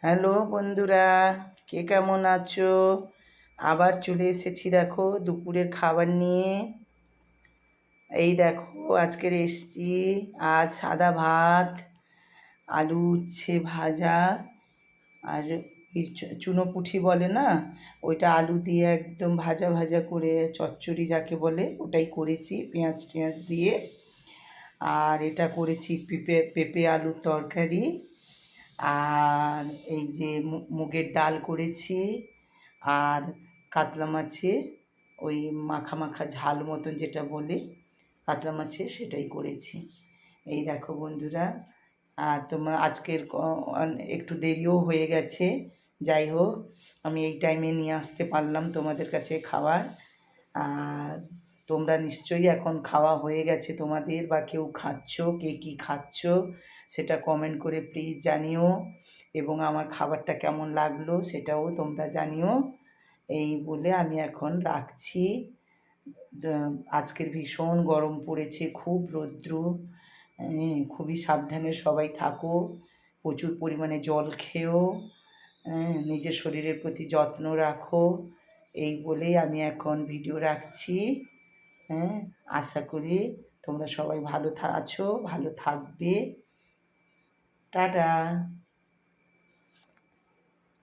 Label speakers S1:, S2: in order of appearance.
S1: Hello বন্ধুরা, কে কেমন আছো? আবার চলে এসেছি দেখো দুপুরের খাবার নিয়ে। এই দেখো আজকের এসছি। আজ সাদা ভাত, আলু উচ্ছে ভাজা, আর এই চুনো পুঁটি বলে না, ওইটা আলু দিয়ে একদম ভাজা ভাজা করে চচ্চড়ি যাকে বলে ওটাই করেছি পেঁয়াজ টেঁয়াজ দিয়ে। আর এটা করেছি পেঁপে পেঁপে আলুর তরকারি। আর এই যে মুগের ডাল করেছি। আর কাতলা মাছের ওই মাখা মাখা ঝাল মতন যেটা বলে কাতলা মাছের সেটাই করেছি। এই দেখো বন্ধুরা, আর তোমার আজকের একটু দেরিও হয়ে গেছে। যাই হোক, আমি এই টাইমে নিয়ে আসতে পারলাম তোমাদের কাছে খাবার। আর তোমরা নিশ্চয়ই এখন খাওয়া হয়ে গেছে তোমাদের, বা কেউ খাচ্ছ, কে কী খাচ্ছ সেটা কমেন্ট করে প্লিজ জানিও। এবং আমার খাবারটা কেমন লাগলো সেটাও তোমরা জানিও। এই বলে আমি এখন রাখছি। আজকের ভীষণ গরম পড়েছে, খুব রৌদ্র। খুবই সাবধানে সবাই থাকো, প্রচুর পরিমাণে জল খেও, নিজের শরীরের প্রতি যত্ন রাখো। এই বলেই আমি এখন ভিডিও রাখছি। হ্যাঁ, আশা করি তোমরা সবাই ভালো আছো, ভালো থাকবে। টাটা।